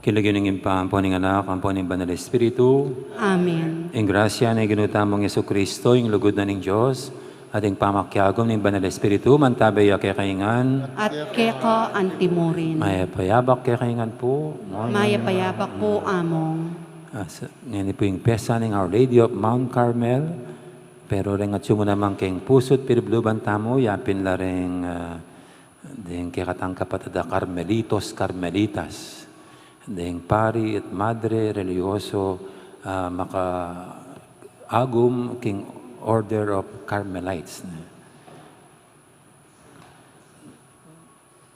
Kilagin pa ang puning anak, ang puning banal na Espiritu. Amen. Ang grasya na ginutamong Yesu Kristo, yung lugod na ng Diyos, at ang pamakyagom ng banal na Espiritu, mantabay kay kaingan. At keka antimurin. Maya payabak kay kaingan po. Maya payabak po among. Ngayon po yung pesa ng Our Lady of Mount Carmel. Pero rin at sumo naman kayong pusot, piribluban tamo, yapin la rin din kay katang kapatada Carmelitos, Carmelitas. Din pari at madre, religyoso, maka-agum king Order of Carmelites.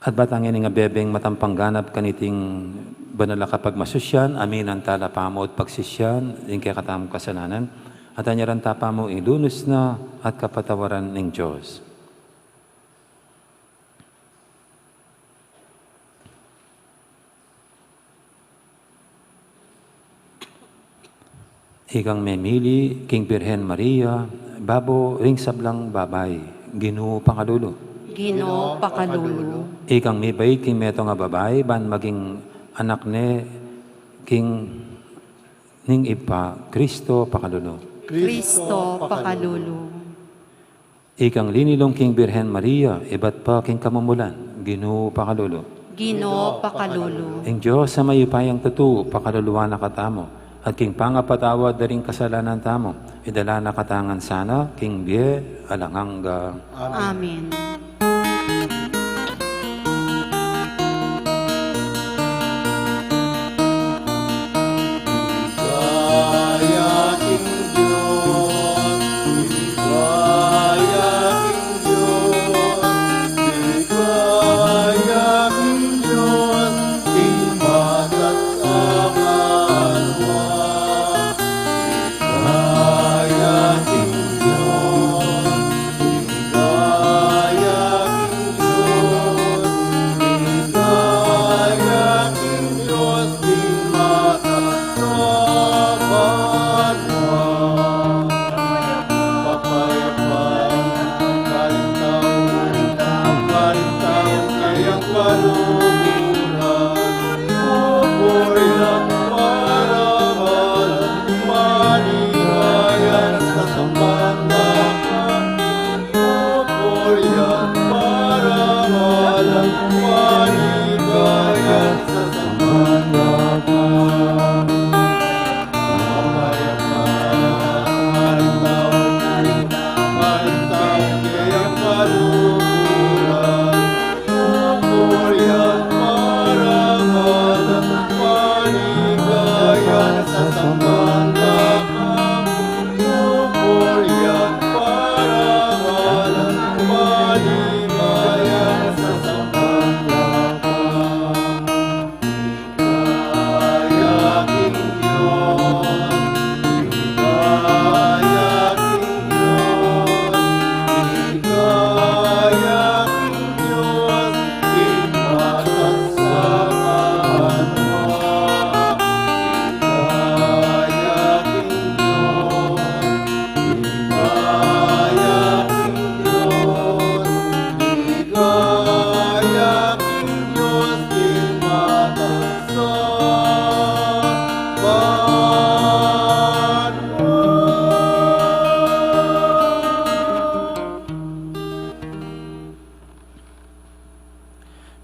At batangin nga bebeng matampangganap kaniting banala kapag masusyan, amin ang tala pamo at pagsisyan, din kay katamong kasalanan, at anyaran tapa mo ilunos na at kapatawaran ng Diyos. Ikang memili, King Birhen Maria, babo ring sablang babay, Ginoo pangalulo. Ginoo pakalulu. Ikang mibay, King meto nga babay, ban maging anak ne, King ning ipa, Kristo pakalulo. Kristo pakalulu. Ikang linilong King Birhen Maria, iba't pa King kamumulan, Ginoo pakalulo. Ginoo pakalulu. Ang Diyos sa mayupayang tutu, pakaluluwa na katamo. At king pangapatawad na rin kasalanan tamo, idala na katangan sana, king bie, alangangga. Amen.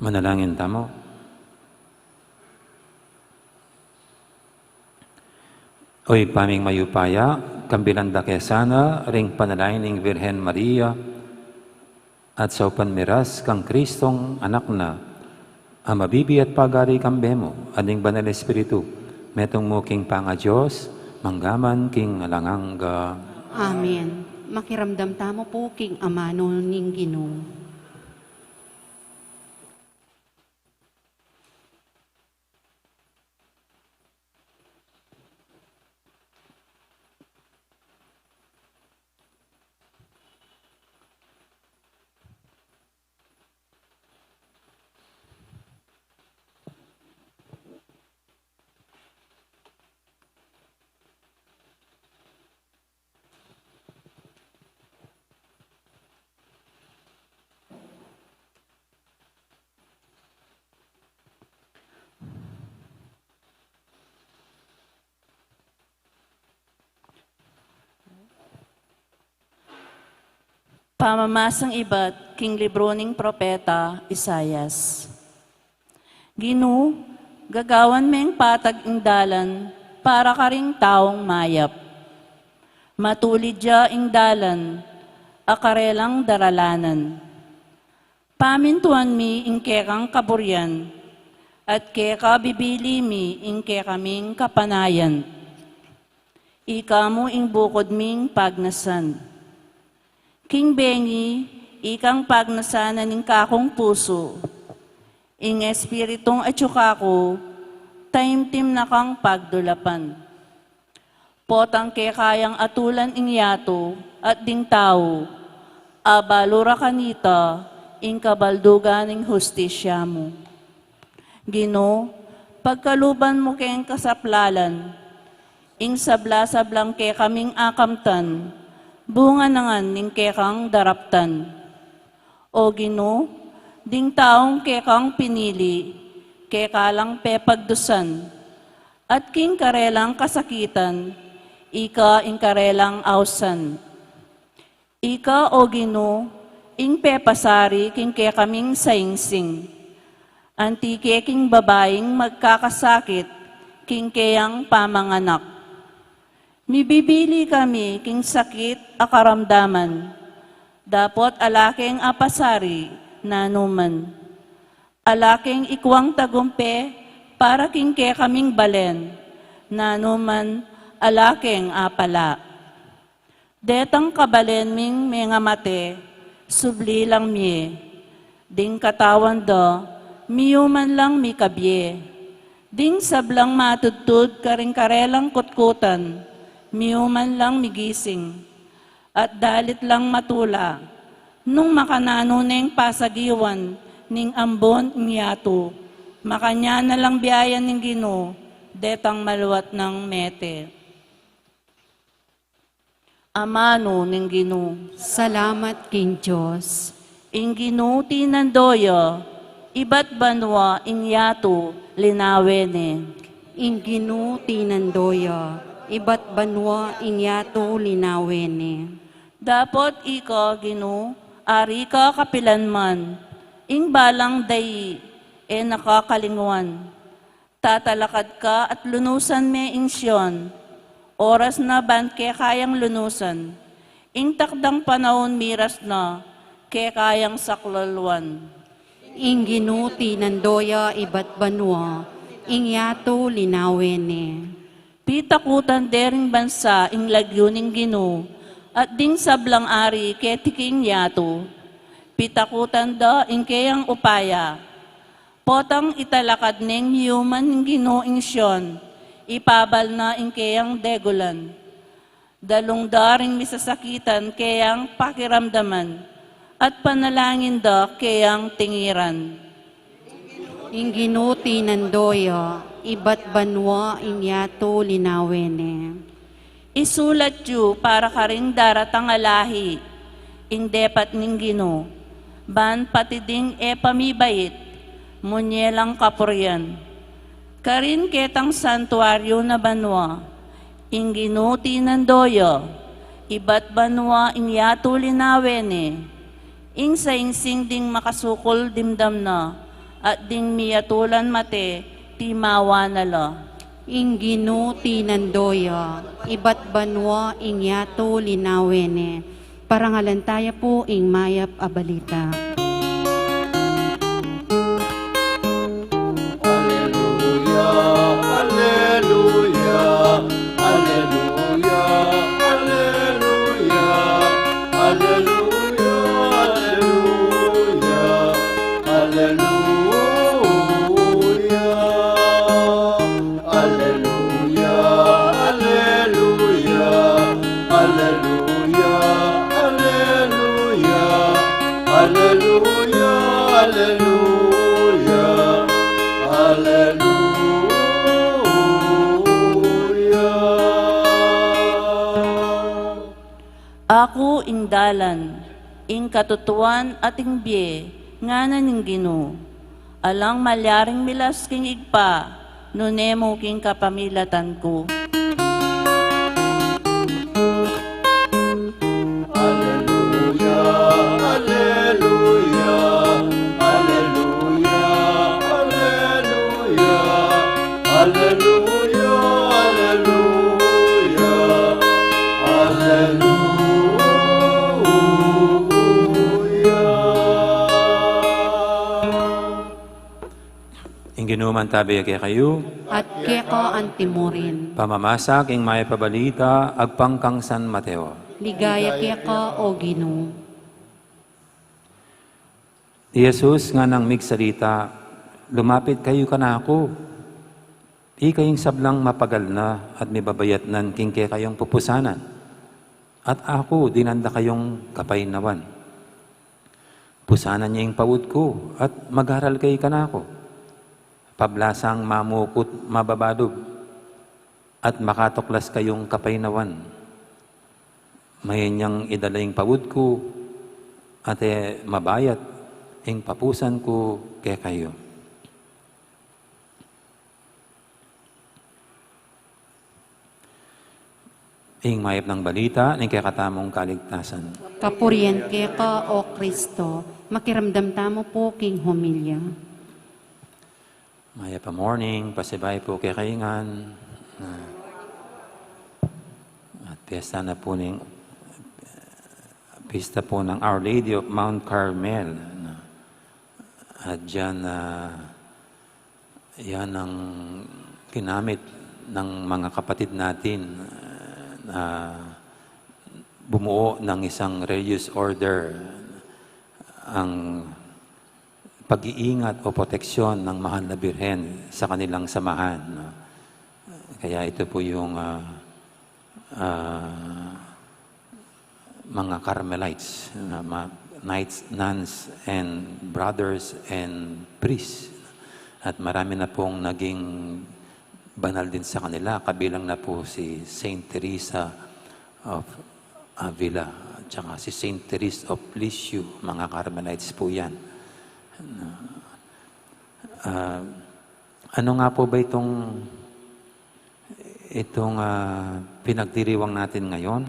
Manalangin tamo. Oy paming mayupaya, kambilanda kesana, ring panalangin ng Virhen Maria, at sa panmiras kang Kristong anak na, ang mabibi at pagari kambemo, ading banal Espiritu, metong mo king panga Diyos, manggaman king alangangga. Amen. Makiramdam tamo po king amano ning Ginoo. Pamamasang iba't king libro ning propeta Isayas. Ginu, gagawan meng patag ing dalan, para ka ring taong mayap. Matulid ja ing dalan, akarelang daralanan. Pamintuan mi ing kekang kaburyan, at keka bibili mi ing kekaming kapanayan. Ika mo ing bukod ming pagnasan. King Bengi, ikang pagnasanan ning kakong puso. Ing espiritong atsukako, taimtim na kang pagdulapan. Potang kayang atulan ing yato at ding tao, abalura kanita, ing kabaldugan ing hustisya mo. Gino, pagkaluban mo keng kasaplalan, ing sabla-sablang ke kaming akamtan, bunga nangan ning kekang daraptan. O Gino, ding taong kekang pinili, kekalang pepagdusan, at king karelang kasakitan, ika ing karelang ausan. Ika o Gino, ing pepasari king kekaming saingsing, antike king babaeng magkakasakit, king keyang pamanganak. Mibibili kami king sakit akaramdaman, dapot alaking apasari nanuman. Alaking ikwang tagumpe para king ke kaming balen, nanuman alaking apala. Detang kabalen ming mga mate, subli lang mi, ding katawan do, miyuman lang mi kabye. Ding sablang matudtud karing karelang kutkutan, miyuman lang migising, at dalit lang matula, nung makanano neng pasagiwan, ning ambon niyato, makanya na lang biyayan ning Gino, detang maluwat ng mete. Amano ning Gino, Salamat, King Diyos. ing Gino tinandoyo, iba't banwa ing yato linawene. Inginu tinandoya, iba't banwa inyato linawene. Dapot ika, Gino, ari ka kapilanman, ing balang dayi, nakakalingwan. Tatalakad ka at lunusan me ing Siyon, oras na ban ke kayang lunusan, ing takdang panahon miras na, ke kayang saklalwan. Inginu tinandoya, iba't banwa, inyato linawene. Pitakutan dering bansa ing lagyo ning Gino, at ding sablang ari ketiking yato. Pitakutan da ing kayang upaya. Potang italakad ning human ning Gino ing Siyon, ipabal na ing kayang degulan. Dalong daring misasakitan kayang pakiramdaman, at panalangin da kayang tingiran. Inginu tinandoya, iba't banwa inyato linawene. Isulat yu para karing daratang alahi, ing depat ning Gino, ban pati ding pamibait, munyelang kapuryan. Karin ketang santuaryo na banwa, ing Gino tinandoyo, iba't banwa ing yato linawene, ing saingsing ding makasukol dimdam na, at ding miyatulan mate, timawa nala. Inginu tinandoya, iba't banwa inyato linawene. Parangalan tayo po ing mayap abalita. Ako ing dalan, ing katutuan at ing biye, nga na ning Gino. Alang malyaring milas king igpa, nunemo king kapamilatan ko. Hallelujah. Inuman tabi kay kayo, at keko antimurin. pamamasak ing may pabalita, agpangkang San Mateo. Ligaya keko o Ginoo. Di Jesus nga nang migsalita, lumapit kayo kanako. Di kayong sablang mapagal na at may babayat nan kingke kayong pupusanan. At ako, dinanda kayong kapaynawan. Pusanan niya yung pawod ko at mag-aral kayo kanako. Pablasang mamukot mababadog at makatuklas kayong kapaynawan. Mayan niyang idala yung pawod ko at mabayat yung papusan ko kay kayo. Ing mayap ng balita, ng kakatamong kaligtasan. Kapurian keko o Kristo. Makiramdam tamo po king humilya. Maya pa morning, pasibay po kay kaingan. At piyesta na po pista po ng Our Lady of Mount Carmel. At dyan, yan ang ginamit ng mga kapatid natin na bumuo ng isang religious order ang pag-iingat o proteksyon ng Mahal na Birhen sa kanilang samahan. Kaya ito po yung mga Carmelites, Knights, Nuns, and Brothers and Priests. At marami na pong naging banal din sa kanila. Kabilang na po si Saint Teresa of Avila at saka si Saint Therese of Lisieux. Mga Carmelites po yan. Ano nga po ba itong pinagdiriwang natin ngayon?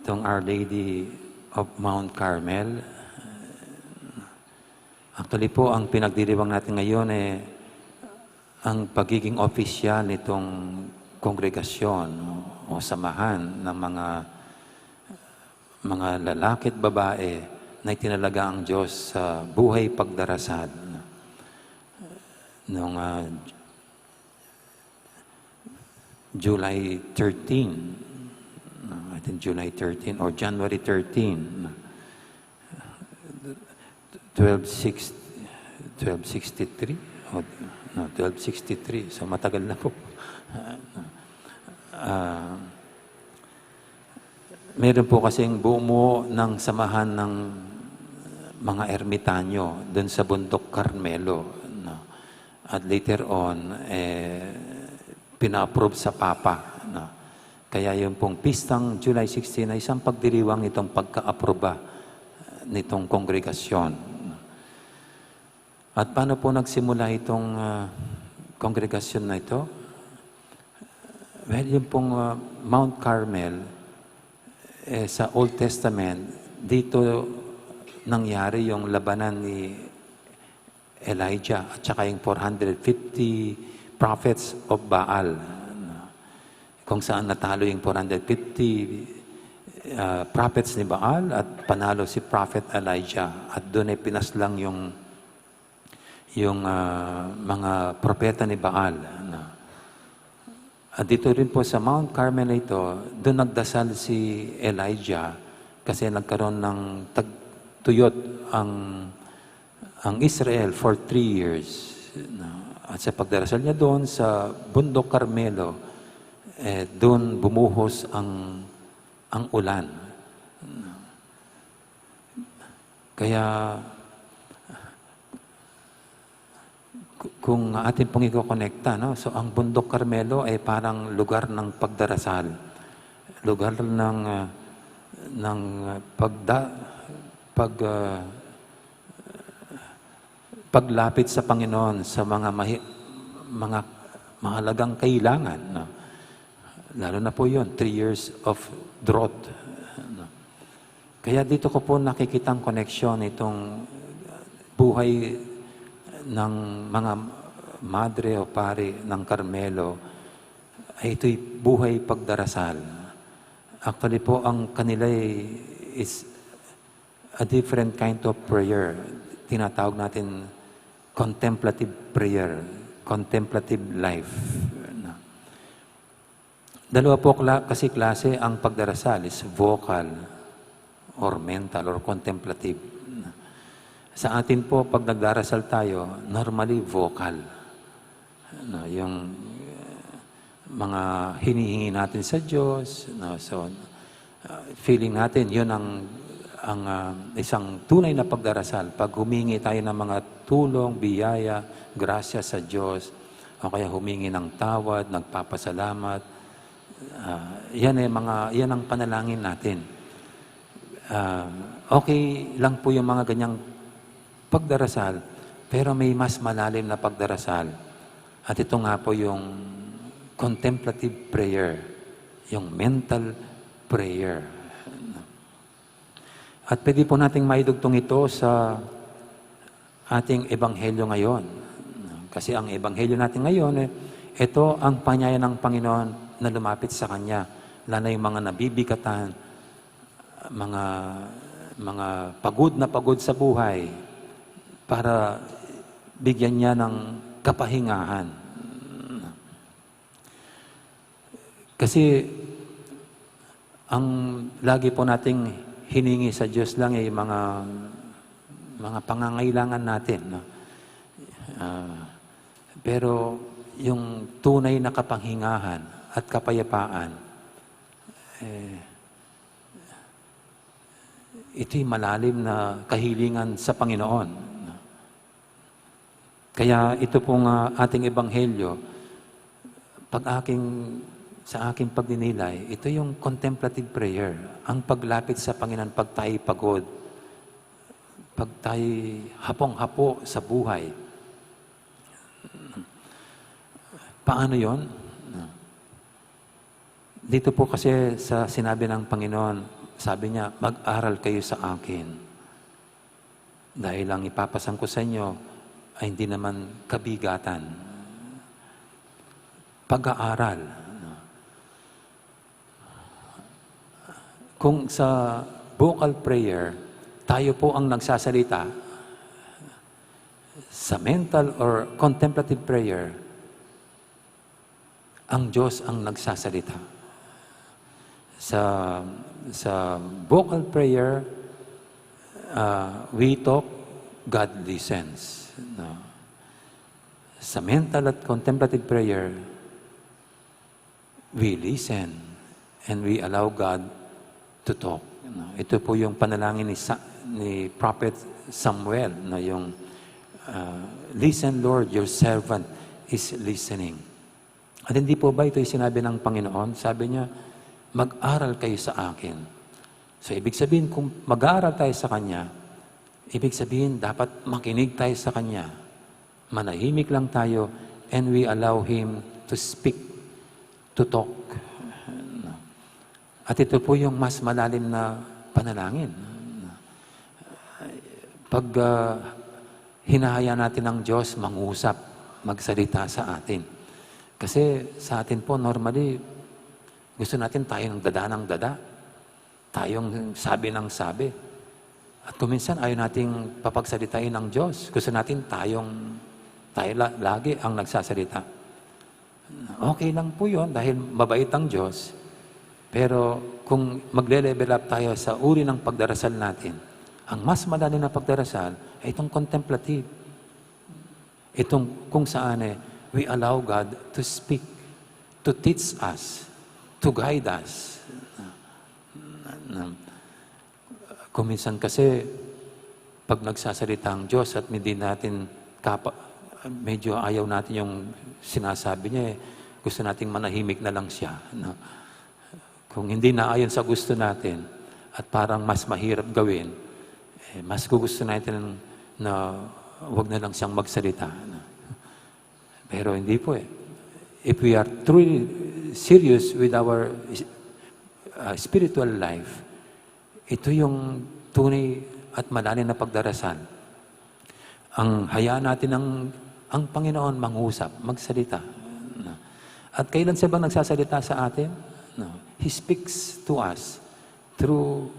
Itong Our Lady of Mount Carmel. Actually po, ang pinagdiriwang natin ngayon ang pagiging opisyal nitong kongregasyon o samahan ng mga lalaki at babae na itinalaga ang Diyos sa buhay pagdarasal. Noong July 13, I think July 13 or January 13, 1263, 1263, so matagal na po. Meron po kasing bumuo ng samahan ng mga ermitanyo doon sa bundok Carmelo. No? At later on, pina-approve sa Papa. No? Kaya yung pong pistang July 16 ay isang pagdiriwang itong pagka-aproba nitong kongregasyon. At paano po nagsimula itong kongregasyon na ito? Well, yung pong Mount Carmel, sa Old Testament, dito nangyari yung labanan ni Elijah at saka yung 450 prophets of Baal. Kung saan natalo yung 450 prophets ni Baal at panalo si Prophet Elijah. At doon ay pinaslang yung mga propeta ni Baal. At dito rin po sa Mount Carmel ito, doon nagdasal si Elijah kasi nagkaroon ng tagtuyot ang Israel for 3 years. At sa pagdarasal niya doon sa Bundok Carmelo, doon bumuhos ang ulan. Kaya kung atin pong ikokonekta, no? So ang Bundok Carmelo ay parang lugar ng pagdarasal. Lugar ng paglapit sa Panginoon sa mga mahalagang kailangan. No? Lalo na po yun, 3 years of drought. No? Kaya dito ko po nakikita ang koneksyon itong buhay ng mga madre o pari ng Carmelo ay ito'y buhay pagdarasal. Actually po, ang kanila is a different kind of prayer. Tinatawag natin contemplative prayer, contemplative life. No. Dalawa po kasi klase ang pagdarasal, is vocal or mental or contemplative. Sa atin po, pag nagdarasal tayo, normally vocal. No, yung mga hinihingi natin sa Diyos, no, so feeling natin, yun ang isang tunay na pagdarasal. Pag humingi tayo ng mga tulong, biyaya, grasya sa Diyos, o kaya humingi ng tawad, nagpapasalamat, yan ang panalangin natin. Okay lang po yung mga ganyang pagdarasal, pero may mas malalim na pagdarasal. At ito nga po yung contemplative prayer, yung mental prayer. At pwede po nating maidugtong ito sa ating ebanghelyo ngayon. Kasi ang ebanghelyo natin ngayon, ito ang panyaya ng Panginoon na lumapit sa Kanya. Lalo yung mga nabibigatan, mga pagod sa buhay, para bigyan niya ng kapahingahan. Kasi ang lagi po nating hiningi sa Diyos lang ay mga pangangailangan natin. No? Pero yung tunay na kapanghingahan at kapayapaan, ito'y malalim na kahilingan sa Panginoon. Kaya ito pong ating ebanghelyo, sa aking pagninilay, ito yung contemplative prayer, ang paglapit sa Panginoon pag tayo pagod, pag tayo hapong-hapo sa buhay. Paano yon? Dito po kasi sa sinabi ng Panginoon, sabi niya, mag-aral kayo sa akin. Dahil ang ipapasang ko sa inyo ay hindi naman kabigatan. Pag-aaral. Kung sa vocal prayer, tayo po ang nagsasalita, sa mental or contemplative prayer, ang Diyos ang nagsasalita. Sa vocal prayer, we talk, God listens. No. Sa mental at contemplative prayer, we listen and we allow God to talk. No. Ito po yung panalangin ni Prophet Samuel, no, yung listen Lord, your servant is listening. At hindi po ba ito yung sinabi ng Panginoon? Sabi niya, mag-aral kayo sa akin. So ibig sabihin, kung mag-aaral tayo sa Kanya, ibig sabihin, dapat makinig tayo sa Kanya. Manahimik lang tayo and we allow Him to speak, to talk. At ito po yung mas malalim na panalangin. Pag hinahaya natin ang Diyos mangusap, magsalita sa atin. Kasi sa atin po, normally, gusto natin tayo ng dada. Tayong sabi ng sabi. At kuminsan, ayaw nating papagsalitain ng Diyos. Gusto natin tayo lagi ang nagsasalita. Okay lang po yun dahil mabait ang Diyos. Pero kung magle-level up tayo sa uri ng pagdarasal natin, ang mas malalim na pagdarasal ay itong contemplative. Itong kung saan we allow God to speak, to teach us, to guide us. Kuminsan kasi, pag nagsasalita ang Diyos at hindi natin medyo ayaw natin yung sinasabi niya, gusto nating manahimik na lang siya. No? Kung hindi na ayon sa gusto natin at parang mas mahirap gawin, mas gusto natin na wag na lang siyang magsalita. No? Pero hindi po If we are truly serious with our spiritual life, ito yung tunay at malalim na pagdarasal. Ang hayaan natin ang Panginoon mangusap, magsalita. No. At kailan siya bang nagsasalita sa atin? No. He speaks to us through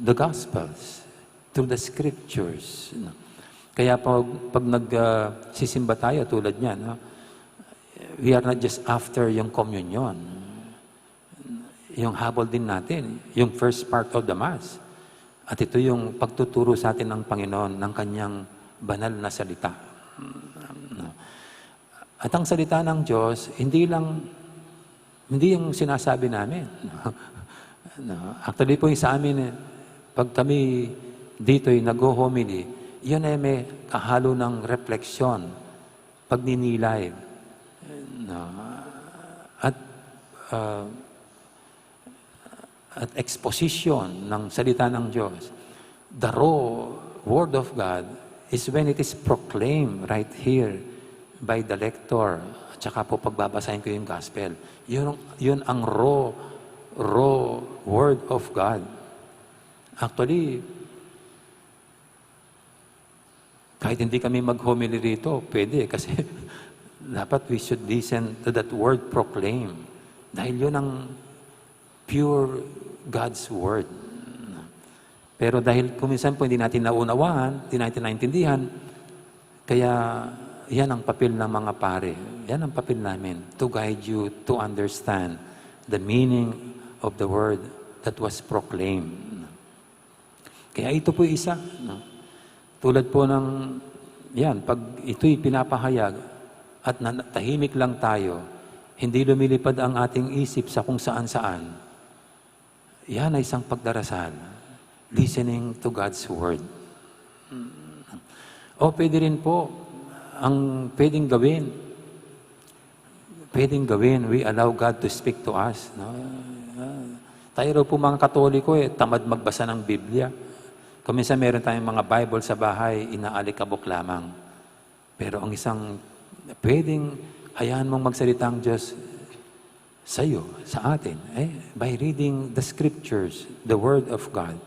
the Gospels, through the Scriptures. No. Kaya pag nagsisimba tayo tulad niyan, no? We are not just after yung communion. Yung habol din natin, yung first part of the Mass. At ito yung pagtuturo sa atin ng Panginoon ng kanyang banal na salita. At ang salita ng Diyos, hindi yung sinasabi namin. Actually po yung sa amin, pag kami dito'y nag-homily, yun ay may kahalo ng refleksyon, pagninilay. At exposition ng salita ng Diyos. The raw Word of God is when it is proclaimed right here by the lector. At saka po pagbabasahin ko yung gospel. Yun ang raw Word of God. Actually, kahit hindi kami mag-homily rito, pwede kasi dapat we should listen to that word proclaim. Dahil yun ang pure God's Word. Pero dahil kuminsan po hindi natin naunawaan, hindi natin naintindihan, kaya yan ang papel ng mga pare. Yan ang papel namin, to guide you to understand the meaning of the Word that was proclaimed. Kaya ito po isa. No? Tulad po ng, yan, pag ito'y pinapahayag at tahimik lang tayo, hindi lumilipad ang ating isip sa kung saan-saan. Yan ay isang pagdarasal. Listening to God's Word. O pwede rin po, ang pwedeng gawin, we allow God to speak to us. No? Tayo raw po mga Katoliko, tamad magbasa ng Biblia. Kung minsan meron tayong mga Bible sa bahay, inaalikabok lamang. Pero ang isang pwedeng hayaan mong magsalita ang Diyos sa iyo, sa atin, by reading the Scriptures, the Word of God.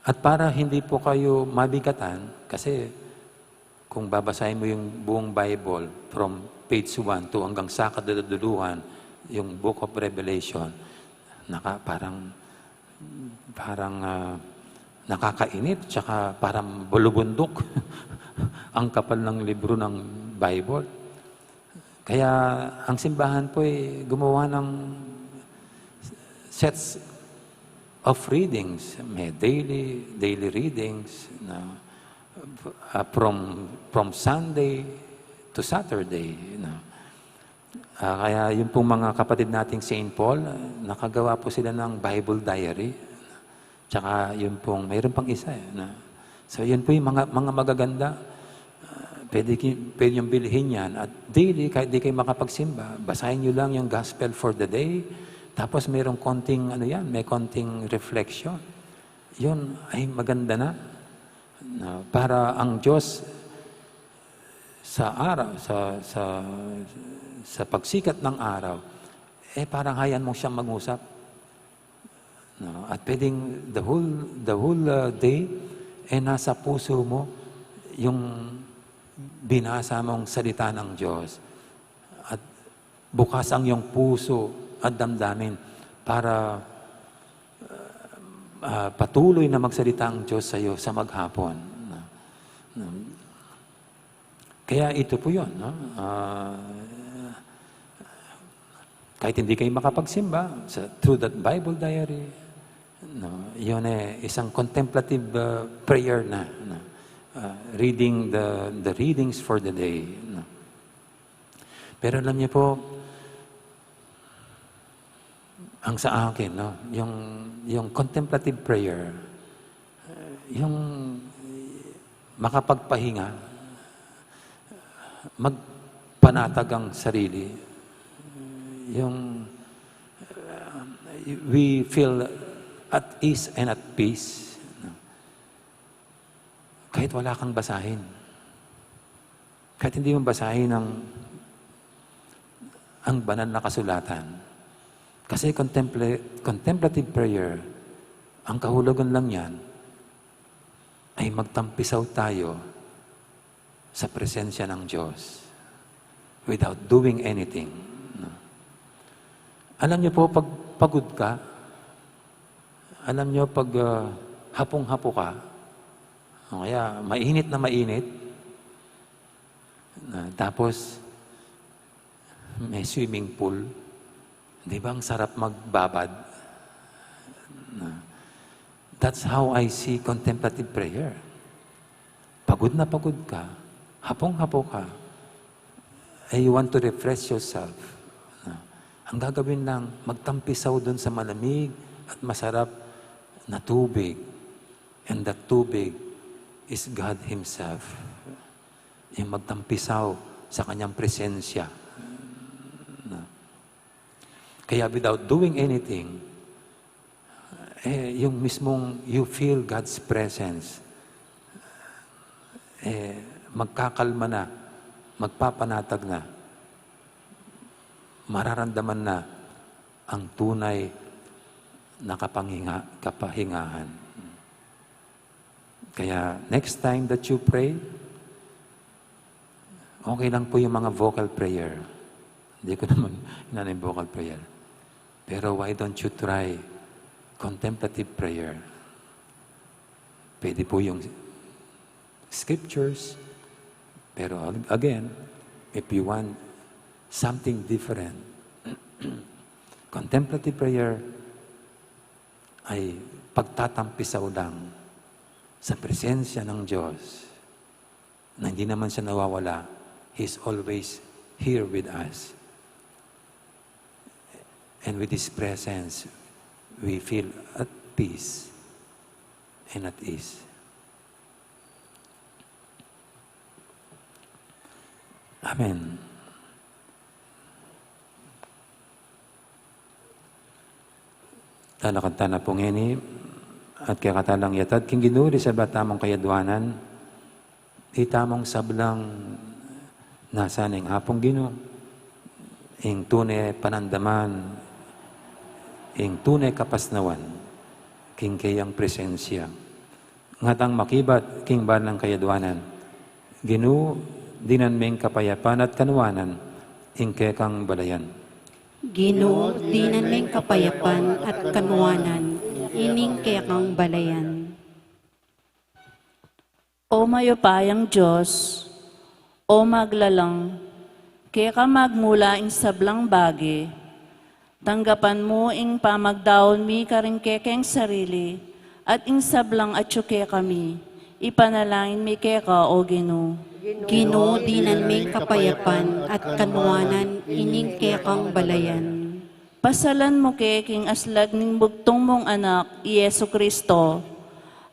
At para hindi po kayo mabigatan, kasi kung babasahin mo yung buong Bible from page 1 to hanggang sa kaduduluhan, yung Book of Revelation, parang nakakainip, tsaka parang bulubundok ang kapal ng libro ng Bible. Kaya ang simbahan po ay gumawa ng sets of readings. May daily readings na from Sunday to Saturday. Kaya yung pong mga kapatid nating St. Paul, nakagawa po sila ng Bible diary. Tsaka yun pong, mayroon pang isa. So yun po yung mga magaganda. Pwede yung bilhin yan. At daily, kahit di kayo makapagsimba, basahin nyo lang yung gospel for the day. Tapos mayroong konting, may konting reflection. Yun ay maganda na. Para ang Diyos sa araw, sa pagsikat ng araw, parang hayaan mo siyang mag-usap. At pwedeng the whole day, nasa puso mo yung binasa mong salita ng Diyos. At bukas ang iyong puso at damdamin para patuloy na magsalita ang Diyos sa iyo sa maghapon. Kaya ito po yun. Kahit hindi kayo makapagsimba, through that Bible diary, yun isang contemplative prayer na. Reading the readings for the day. Pero alam niyo po, ang sa akin, yung contemplative prayer, yung makapagpahinga, magpanatag ang sarili, yung we feel at ease and at peace. Kahit wala kang basahin. Kahit hindi mo basahin ang banal na kasulatan. Kasi contemplative prayer, ang kahulugan lang yan, ay magtampisaw tayo sa presensya ng Diyos without doing anything. Alam niyo po, pag pagod ka, alam niyo, pag hapong-hapo ka, O kaya mainit na mainit. Tapos may swimming pool. Di ba ang sarap magbabad? That's how I see contemplative prayer. Pagod na pagod ka, hapong-hapo ka, you want to refresh yourself. Ang gagawin lang, magtampisaw doon sa malamig at masarap na tubig. And that tubig is God Himself. Yung magtampisaw sa Kanyang presensya. Kaya without doing anything, yung mismong you feel God's presence, magkakalma na, magpapanatag na, mararamdaman na ang tunay na kapahingahan. Kaya next time that you pray, okay lang po yung mga vocal prayer. Hindi ko naman yung vocal prayer. Pero why don't you try contemplative prayer? Pwede po yung scriptures. Pero again, if you want something different, contemplative prayer ay pagtatampisaw lang sa presensya ng Diyos na hindi naman siya nawawala. He's always here with us. And with His presence, we feel at peace and at ease. Amen. Talakanta na po ngini at kaya katalang yatad king ginuri sa batamong kayadwanan itamong sablang nasaning hapong Ginoo ing tunay panandaman ing tunay kapasnawan king kayang presensya ngatang makibat king banang kayadwanan Ginoo dinan ming kapayapan at kanuwanan ing kekang balayan Ginoo, dinan ming kapayapan at kanuwanan, ining kaya kang balayan. O mayupayang Diyos, o maglalang, kaya ka magmula ing sablang bagi, tanggapan mo ing pamagdaon mi karing kekeng sarili, at ing sablang atsuke kami, ipanalangin mi keka o Ginoo. Ginoo, dinan ming kapayapan at kanuwanan, ining kaya kang balayan. Pasalan mo king aslag ning bugtong mong anak, Yesu Kristo,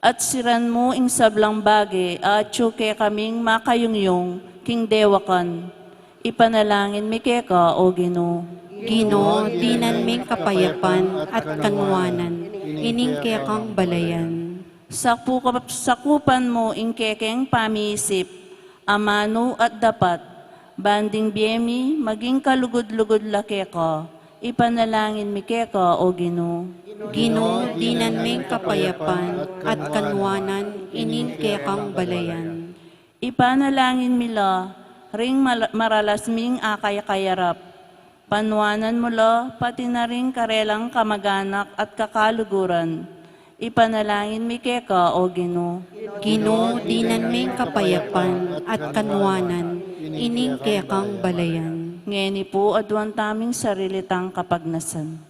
at siran mo ing sablang bagi, at tsuke kaming makayungyong, king dewakan. Ipanalangin mi keka o Ginoo. Ginoo, dinan ming kapayapan at kanuwanan, ining kaya kang balayan. Sakupan mo ing kekeng pamiisip, amano at dapat, banding biyemi, maging kalugod-lugod lake ka, ipanalangin mi keka o Ginoo. Ginoo, dinan ming kapayapan at kanuwanan, ining kaya kang balayan. Ipanalangin mila, ring maralasming akay kayarap, panwanan mo la, pati na ring karelang kamag-anak at kakaluguran. Ipanalangin mi keka o Ginoo. Ginoo, dinan ming kapayapan at kanuwanan, ining kaya kang balayan. Ngeni po adwan taming sarilitang kapagnasan.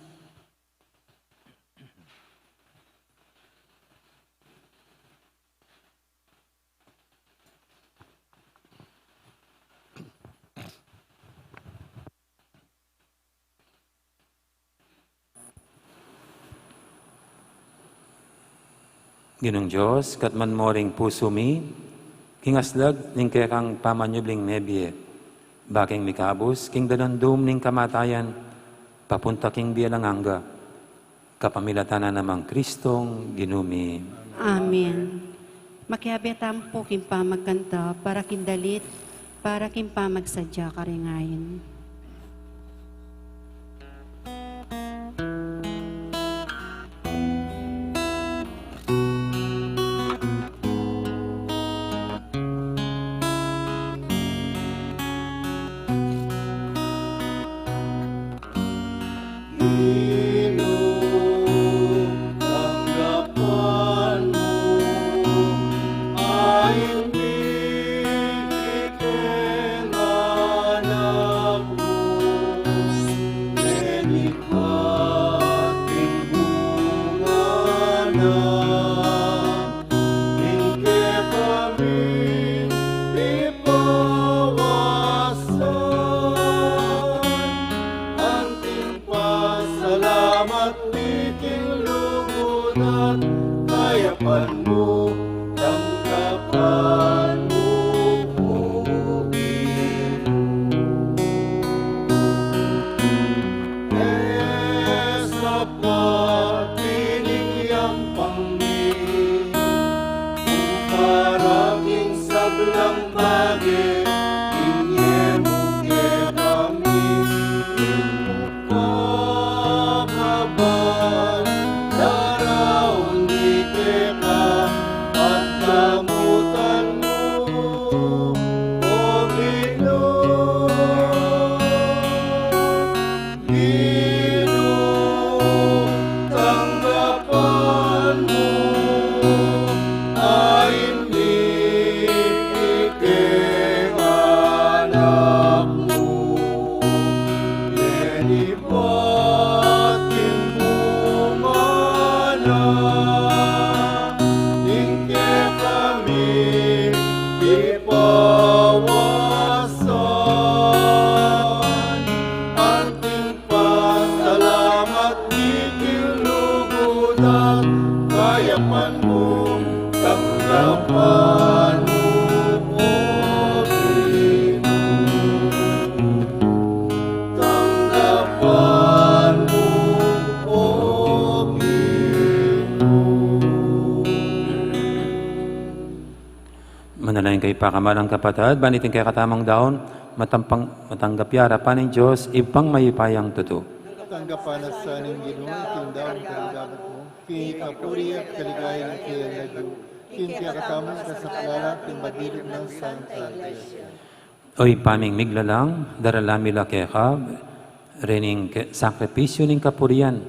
Ginong Diyos, katman mo ring puso mi, kingaslag ning kaya kang pamanyubling nebye, baking mikabos, king dalandum ning kamatayan, papunta king bialanganga, kapamilatan na namang Kristong ginumi. Amen. Makiabetam po kimpa magkanta para kindalit, para kimpa magsadya karingayin. Ingke kami ipawasan, anting pasalamat biking lugod at kayapan mo, tanggapan mo, sapat pinigyang pangin, karaking sablang bagi, inyemuke kami, imukababan, daraon di ka, at gamutan mo, o Ginoo. Tanggapan mo ay hindi anak mo. Lenipatin mo mana, ingke kami ipawasan, anting pasalamat ikilugudan, kayapan mo, tanggapan mo, o Ginoo. Tanggapan mo, o Ginoo. Manalangin kay pakamalang kapatid, banitin kay katamang daon, matanggap yara pa ng Diyos, ipang mayupayang tuto. Tanggapan at sa ning Ginoo, tindaw ang kaligabat mo, kinikapuri at kaligaya ng kiyalagyo, kintiya katamang kasaklaran, timbadilog ng Santa Iglesia. Oy paming miglalang, daralami lakekab, rening sakripisyo ning kapurian,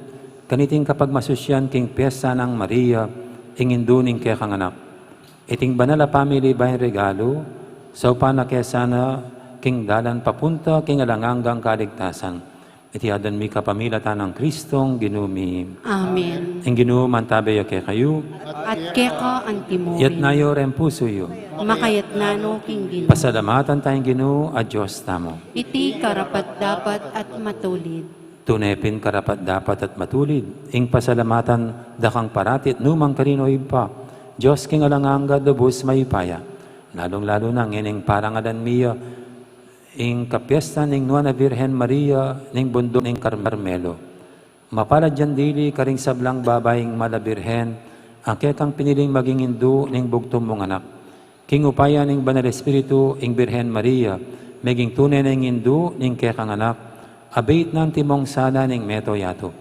kaniting kapag masusyan king pyesa ng Maria, ingindu ning kekang anak. Iting banala family bay regalo, sa upana kesana king dalan papunta king alanganggang kaligtasan. Iti adan mi kapamilatan ng Kristong ginumi. Amen. Ang ginoo mantabeyo kay kayo, At keka antimo. yat nayo ren puso yo. Makayat nano king Ginoo. Pasalamatan tayong ginoo at Diyos tamo. Iti karapat dapat at matulid. Tunepin karapat dapat at matulid. Ing pasalamatan dakang paratit numang karinoy pa. Diyos king alanganga dubos mayupaya. Lalong-lalo na ngining parangalan miya. Ing kapiesta ning Nuana Virgen Maria ning bundok ning Carmelo. Mapalad yan dili karing sablang babaeng malabirhen, ang kekang piniling maging indu ning bugtong mong anak. King upaya ning Banal Espiritu ing Birhen Maria, meging tunay ning indu ning kekang anak, abait nan timong sala ning meto yato.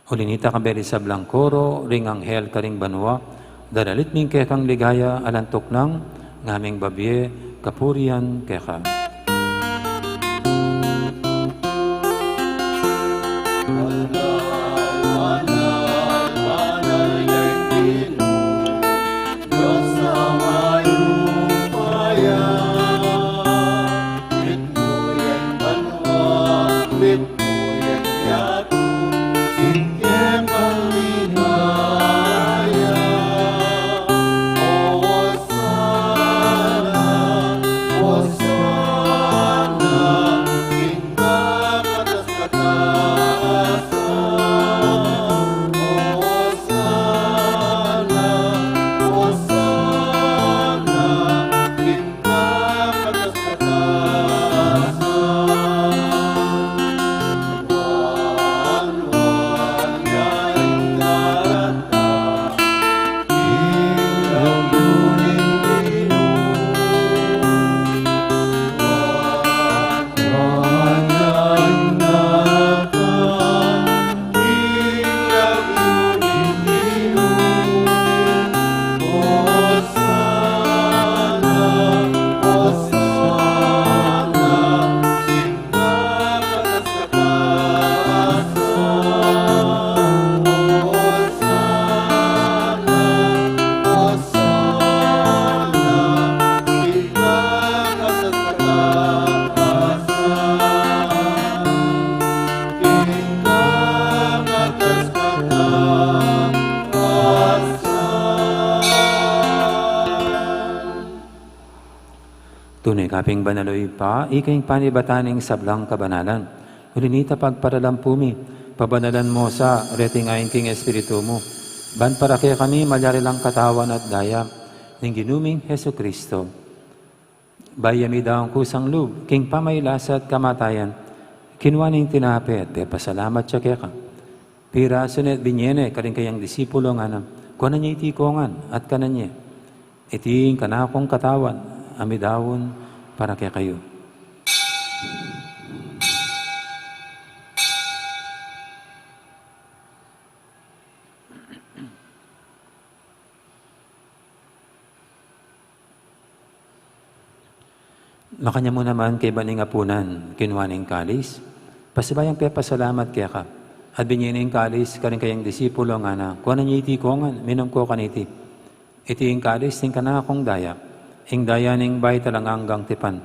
Ulinita kaberi sablang koro, ring anghel karing banwa, daralit ning kekang ligaya alantok nang, ngaming babye, kapurian keka. Hosanna, Hosanna. Tunay kaping banaloy pa, ikaing panibataning sablang kabanalan. Ulinita pagparalampumi, pabanalan mo sa retingayin king espiritu mo. Ban para kaya kami malyari lang katawan at daya, ng ginuming Heso Kristo. Bayami daw ang kusang lub, king pamaylasa at kamatayan, kinuwaning tinapit, te pasalamat siya kaya ka. Pira sunet binyene, karing kayang disipulo nga na, kuwanan niya itikongan at kanan niya. Iting kanakong katawan, amidawon para kaya kayo. Makanya mo naman kay baning apunan, kinuwaning kalis, pasibayang pasalamat kaya ka. At binyining kalis, karing kayang disipulo nga na, kuwanan niya itikongan, minom ko kaniti. Iting kalis, ting kanakong daya, ing daya ning bay talanganggang tipan.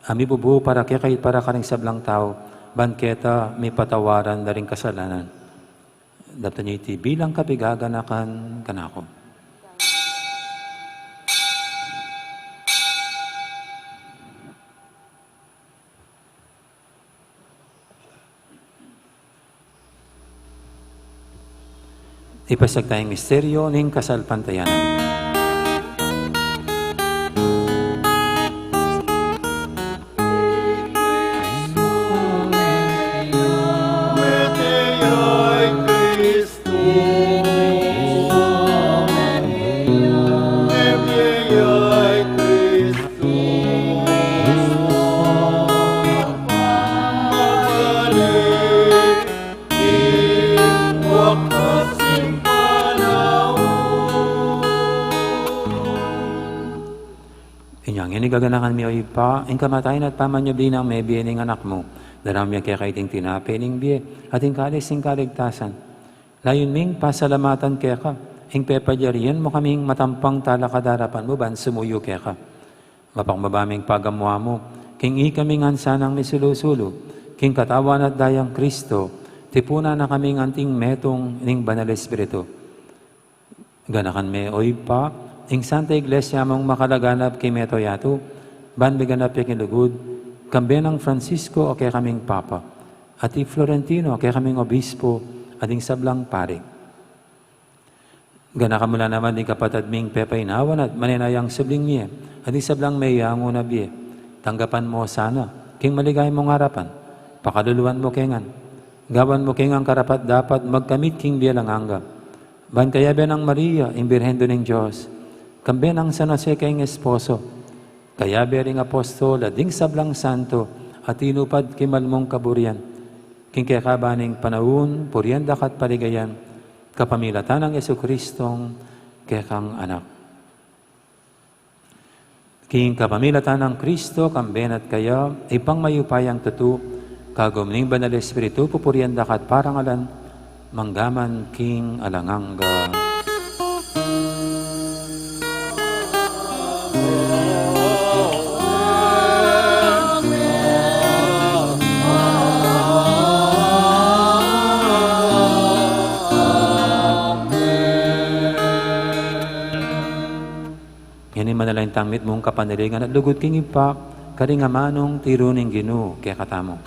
Ami bubu para kaya kayo para karing sablang tao, banketa may patawaran na rin kasalanan. Dapat niya iti bilang kapigaganakan kanako. Ipasag tayong misteryo ng kasalpantayanan. Gaganakan mi oy pa, ang kamatayan at pamanyabli ng may biye ng anak mo. Daramya kaya kaiting tinape ng biye, at ang kalis ng kaligtasan. Layon ming pasalamatan kaya ka, ang pepadyarian mo kaming matampang talakadarapan mo ban sumuyo kaya ka. Mapakmabaming pagamuha mo, king ikaming ansanang misulusulo, king katawan at dayang Kristo, tipuna na kaming anting metong ning banal espiritu. Ganakan me oy pa, ing Santa Iglesia mong makalaganap kay Meto Yato, ban biganap yung ilugod, kambe ng Francisco o kaya kaming Papa, at i Florentino o kaya kaming Obispo, at ing sablang pare. Gana ka mula naman di kapatid ming pepainawan at maninayang sabling niya, at ing sablang may yango na biye. Tanggapan mo sana, king maligay mong harapan, pakaluluan mo kengan, gawan mo kengang karapat dapat magkamit king biya lang hangga. Ban kaya ba ng Maria, imbirhendo ng Diyos, kambe ng San Jose kayong esposo, kaya bering apostol, ading sablang santo, at inupad kimalmong kaburian, king kakabaning panahon, purianda kat paligayan, kapamilatan ng Jesucristong kekang anak. King kapamilatan ng Kristo, kamben at kaya, ipang mayupayang tutu, kagumning banal espiritu, pupurianda kat parangalan, manggaman king alangangga. Yan yung manalaing tamit mong kapanilingan at lugod king ipak, karingamanong tiruning Ginoo kaya katamo.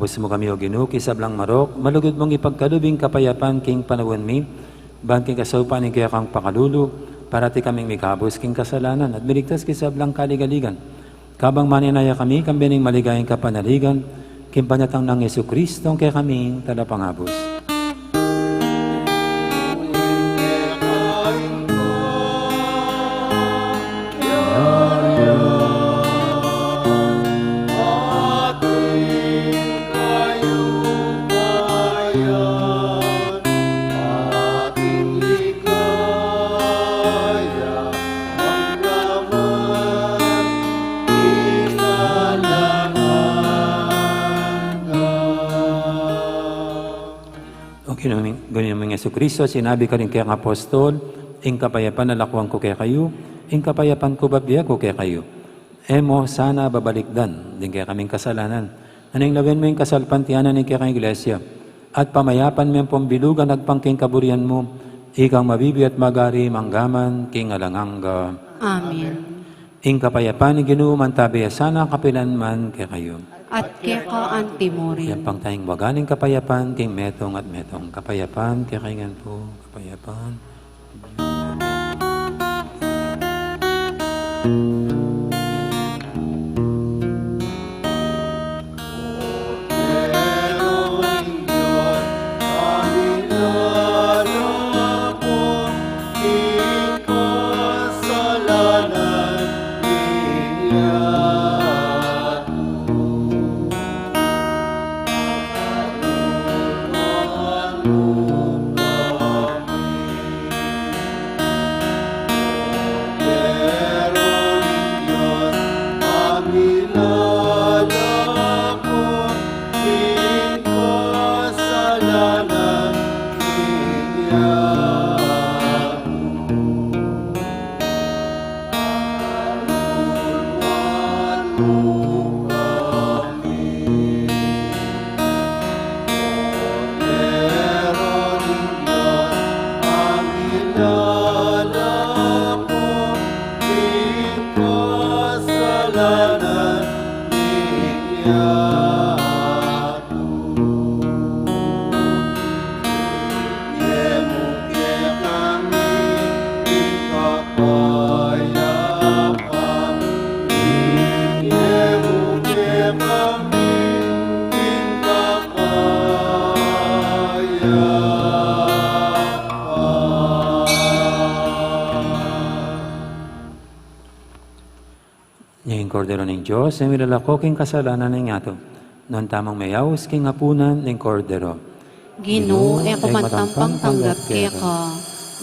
Habos mo kami o Ginoo, kisablang marok, malugod mong ipagkalubing kapayapan king panawon mi, ban king kasaupan ni kaya kang pakalulu, para ti kaming mikabos king kasalanan, at miligtas kisablang kaligaligan. Kabang maninaya kami, kambining maligayang kapanaligan, king panyatang ng Yesu Kristo, kaya kaming talapangabos. Ganyan mga Yesu Kristo, sinabi ka rin kaya ng apostol, ing kapayapan na lakwang ko kaya kayo, ing kapayapan ko babiya ko kaya kayo. Emo, sana babalikdan, din kaya kaming kasalanan. Aning lawin mo yung kasalpantianan ng kaya kang iglesia, at pamayapan mo yung pambilugan nagpangking kaburian mo, ikang mabibi at magari manggaman king alanganga. Amen. Ing kapayapan ni Ginoo man tabi, sana kapilan man kaya kayo. At kaya ka Yan antimorin. pang tayong waganing kapayapan, king metong at metong. Kapayapan, kaya kaingan po, kapayapan. Yung kordero ng Diyos, ay milalako king kasalanan ng ato. Noon tamang mayaws king hapunan ng kordero. Ginoo, e kumatampang tanggap kaya ka.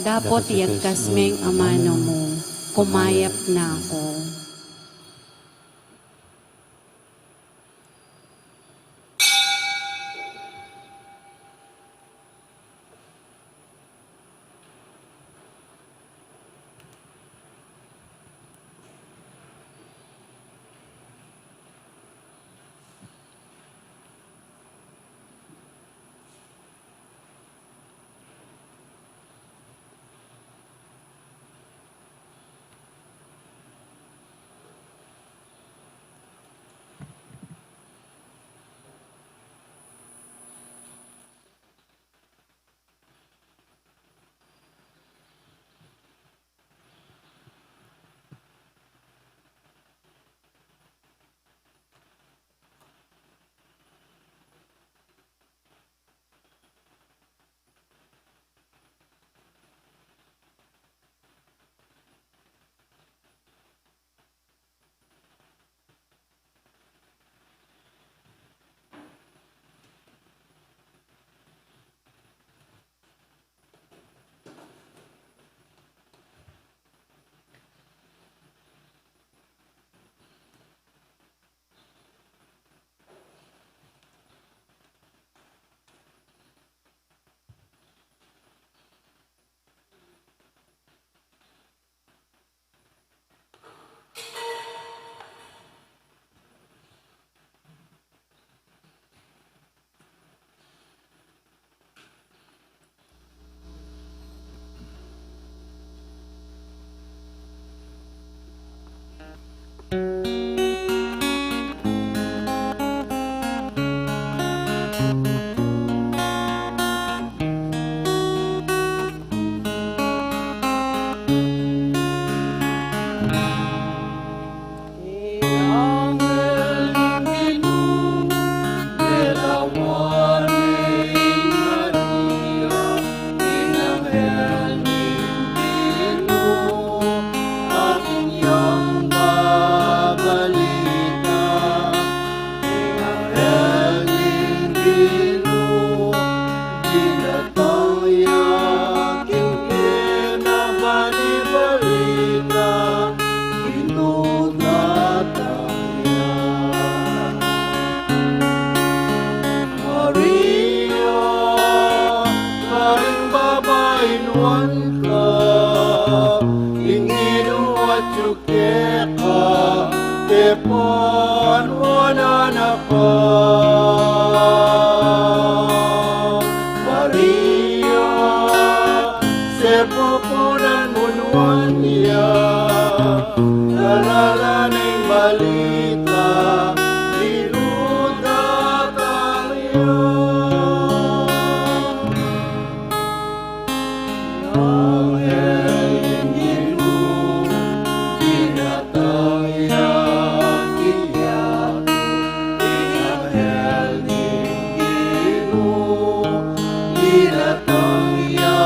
Dapot iyagkas meng amano mo. Kumayap na ako. yakin kinabali-balita, inulataya. Maria, karing babainuan ka, inginu at yuke ka, tepon wanana ka. Maria, sepupunan munwan niya, nalalaning balita, inudatang iya. Anghel inginu, dinataya kiyatu, Anghel inginu, dinataya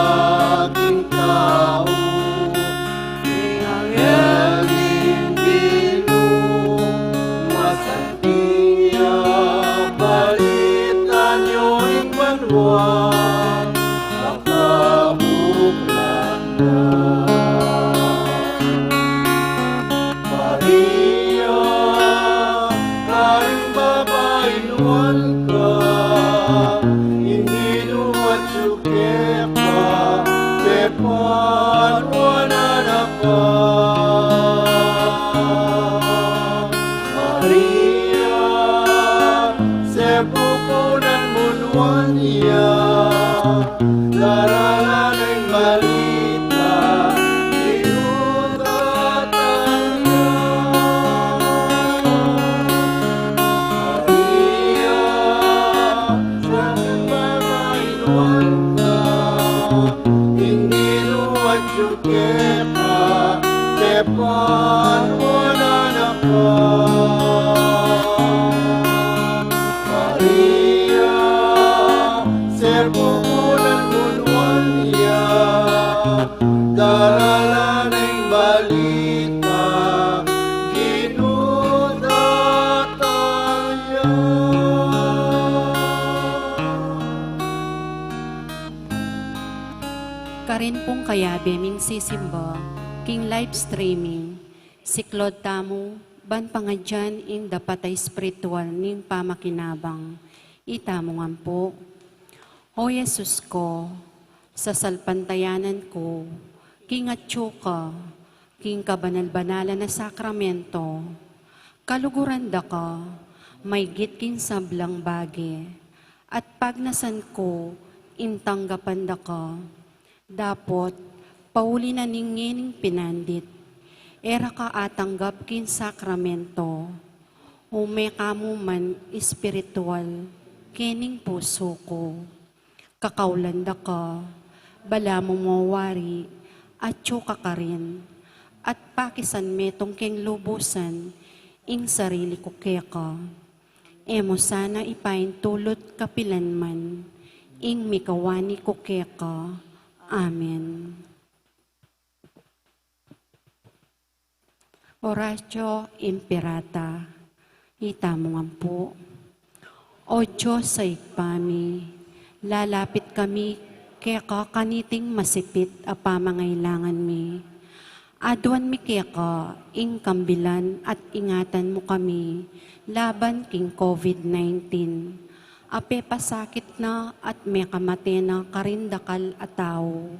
kintao, Anghel inginu, masantiya balita nyo ing banwa, Maria, karing babainuan ka, inginu at yuke ka, tepon wanana ka. Maria, sepupunan munwan niya, daralaneng balita, inudatang niya. Maria, sepupunan ka, inginu at yuke ka, tepon wanana ka. Maria, sepupunan munwan niya, daralaneng balita, ginudataya. Karin pong kaya beming sisimba, king live streaming, siklod tamo, ban pangadyan in dapatay spiritual ning pamakinabang, itamo nga po. O Yesus ko, sa salpantayanan ko, king atyo ka, king kabanal-banalan na sakramento, kaluguran da ka, may gitkin sablang bagi, at pagnasan ko, intanggapan da ka, dapot, pauli na ningin pinandit, era ka atanggap kin sakramento, ume kamo man espiritual, kining puso ko. Kakaulanda ka, bala mo mawari, at tsuka ka rin, at pakisan metong keng lubusan, ing sarili ko keka. Emo sana ipain tulot kapilanman, ing mikawani ko keka. Amen. Oratio Imperata, itamo nga po. O Diyos sa ikpami, lalapit kami kaya kaniting masipit a pamangailangan mi. Aduan mi kaya ka, ing kambilan at ingatan mo kami, laban king COVID-19. Ape pasakit na at may kamate na karindakal at tao.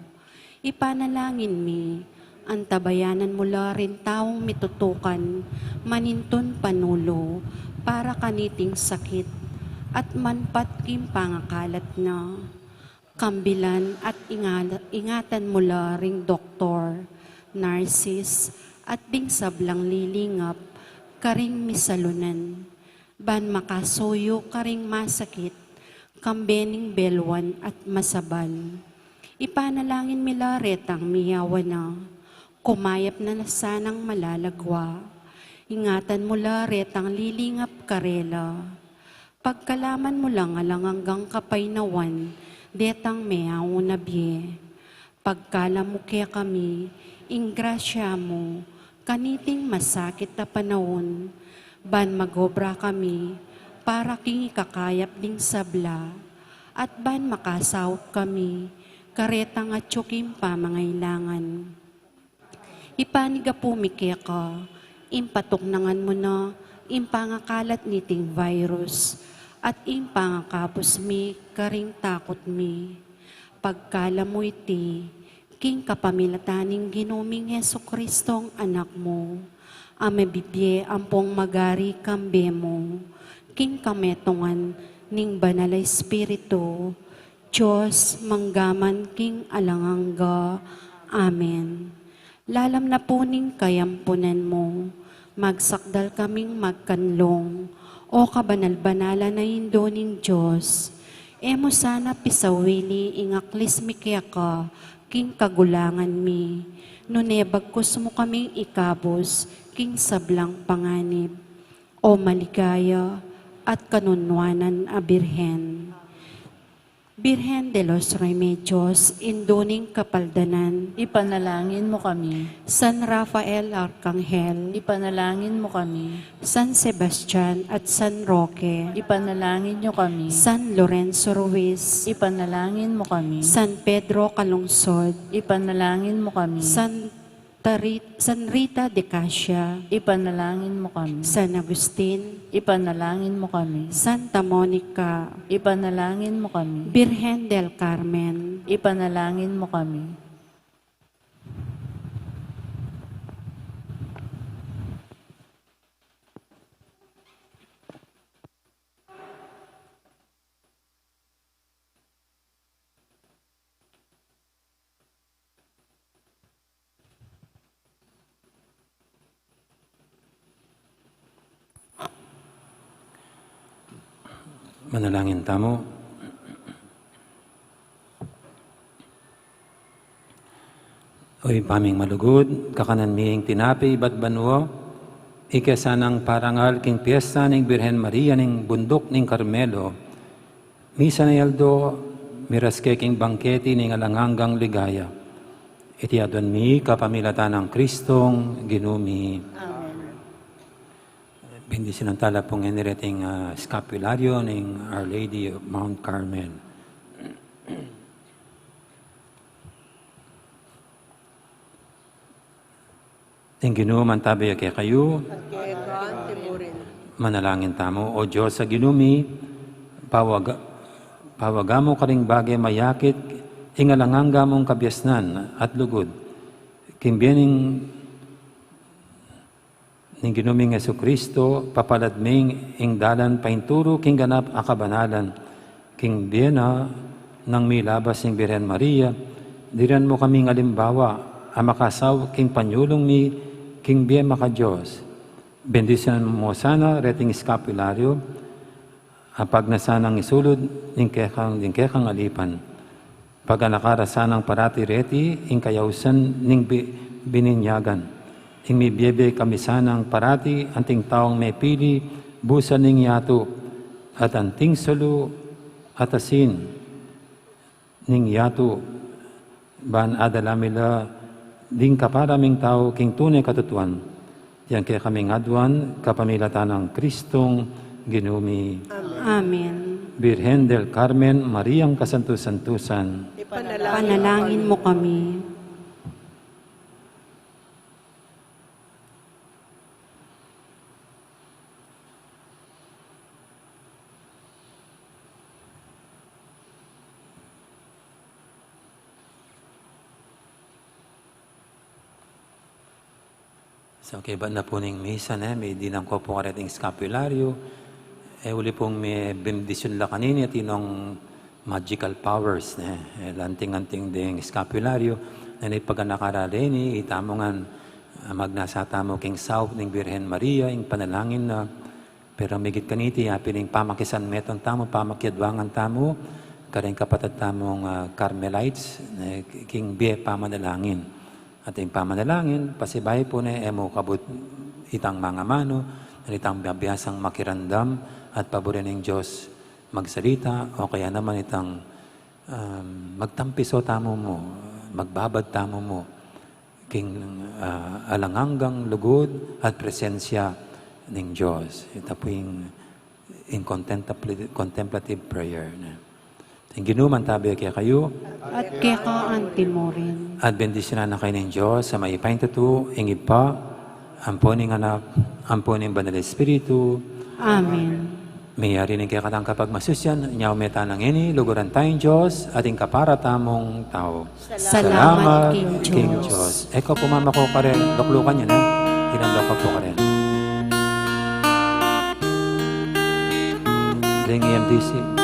Ipanalangin mi, antabayanan mula rin taong mitutukan, maninton panulo, para kaniting sakit, at manpat kim pangakalat na. Kambilan at ingatan mula ring doktor, nurses, at bingsablang lilingap, karing misalunan. Ban makasuyo karing masakit, kambening belwan at masabal. Ipanalangin mila retang miyawa na, kumayap na sanang malalagwa. Ingatan mula retang lilingap karela. Pagkalaman mo lang alang hanggang kapaynawan, detang meaw na biye. Pagkala mo kaya kami, ingrasya mo, kaniting masakit na panahon, ban magobra kami, para king ikakayap ding sabla, at ban makasawop kami, kareta nga tsukim pa mangailangan. Ipaniga pumikya ka, impatuknangan mo na, impangakalat niting virus, at impangakapos mi, karing takot mi. Pagkala mo iti, king kapamilataning ginuming Yesu Kristong anak mo, ame bibye ampong magari kambe mo, king kametongan ning banal na Espiritu, Diyos manggaman king alangangga. Amen. Lalam na po ning kayampunan mo, magsakdal kaming magkanlong, o kabanal-banala na indo ning Diyos, emo sana pisawili ingaklis mi kaya ka, king kagulangan mi, nunebag kus mo kaming ikabos, king sablang panganib, o maligaya at kanunwanan a Birhen. Birhen de los Remedios, induning kapaldanan, Ipanalangin mo kami. San Rafael Arcangel, Ipanalangin mo kami. San Sebastian at San Roque, Ipanalangin niyo kami. San Lorenzo Ruiz, Ipanalangin mo kami. San Pedro Calungsod, Ipanalangin mo kami. San Rita de Casia, Ipanalangin mo kami. San Agustin, Ipanalangin mo kami. Santa Monica, Ipanalangin mo kami. Birhen del Carmen, Ipanalangin mo kami. Manalangin tamo. Oy paming malugod, kakanan miyeng tinapi bat banwo, ikasanang parangal king piyesta ning Birhen Maria ning bundok ning Carmelo, misa na yaldo, miraske king bangketi ning alanganggang ligaya. Iti adon mi kapamilatan ng Kristong ginumi. Bendisyon ang tala pong enerating scapularyo ng Our Lady of Mount Carmel. Ang ginuman tabi kay kayo, manalangin tamo, O Diyos sa ginumi, pawagamo ka ring bagay mayakit, ingalanganga mong kabyasnan at lugod, kimbiyaning ning ginuming Yesu Kristo, papaladming ing dalan painturo king ganap akabanalan, king biyena nang milabas ing Birhen Maria, diran mo kaming alimbawa, amakasaw king panyulong mi, king biye maka Diyos. Bendisyon mo sana, reting scapularyo, apag na sanang isulod, ing kekang alipan. Pag anakara sanang parati reti, ing kayausan, ning bininyagan. Ing may biyebe kami sanang parati, anting taong may pili, busa ning yato, at anting sulu, at asin, ning yato, ban adalamila, ding kaparaming tao, king tunay katutuan. Yan kaya kaming adwan, kapamilatan ng Kristong ginumi. Amen. Birhen del Carmen, Mariang kasantus-santusan, Panalangin mo kami. So, okay, ba na po ning misa na, may dinang ko po karating scapularyo, uli pong may bendisyon la kanini at inong magical powers, lanting-anting ding scapularyo, na pag nakaralini, itamongan, magnasa tamo king south ning Birhen Maria, ing panalangin na, pero migit kaniti, pining pamakisan meton tamo, pamakiadwangan tamo, karing kapatid tamong Carmelites, king biye pamanalangin. At yung pamanalangin, pasibay po na emo kabut itang mga mano, itang biyasang makirandam at paborin ng Diyos magsalita o kaya naman itang magtampiso tamo mo, magbabad tamo mo, king alanganggang lugod at presensya ng Diyos. Ito po yung in contemplative prayer. Ginuman tabi kaya kayo, at kaya ka mo rin. at bendisyonan na kayo ng Diyos sa maipain tutu, ingi pa, amponing anak, amponing banal Espiritu, Amen. mayari ng kaya katang kapag masusyan, nyaw meta ng ini, luguran tayong Diyos, ating kaparatamong tao. Salamat, King Diyos. Eko po mama ko ka rin, luklukan yun Tinandok ko po ka rin. Ling EMDC.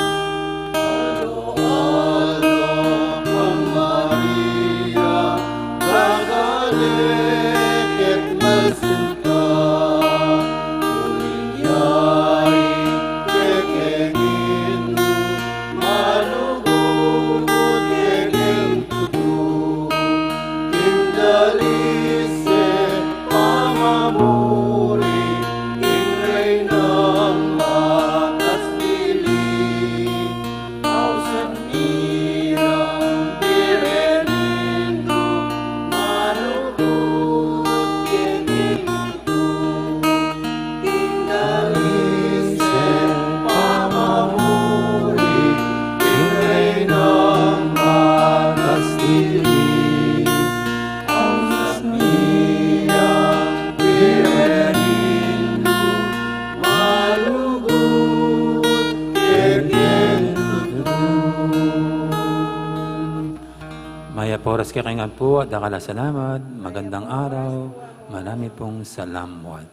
Maya poras kakingan po at dakala salamat. Magandang araw. Marami pong salamwat.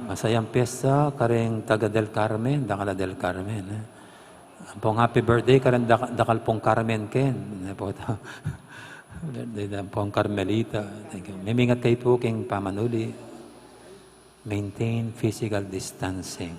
Masayang piyesta karing taga Del Carmen, dakala Del Carmen. Ang pong happy birthday karing dakal pong Carmen Ken. Birthday na pong Carmelita. Thank you. Mimingat kayo po king pamanuli. Maintain physical distancing.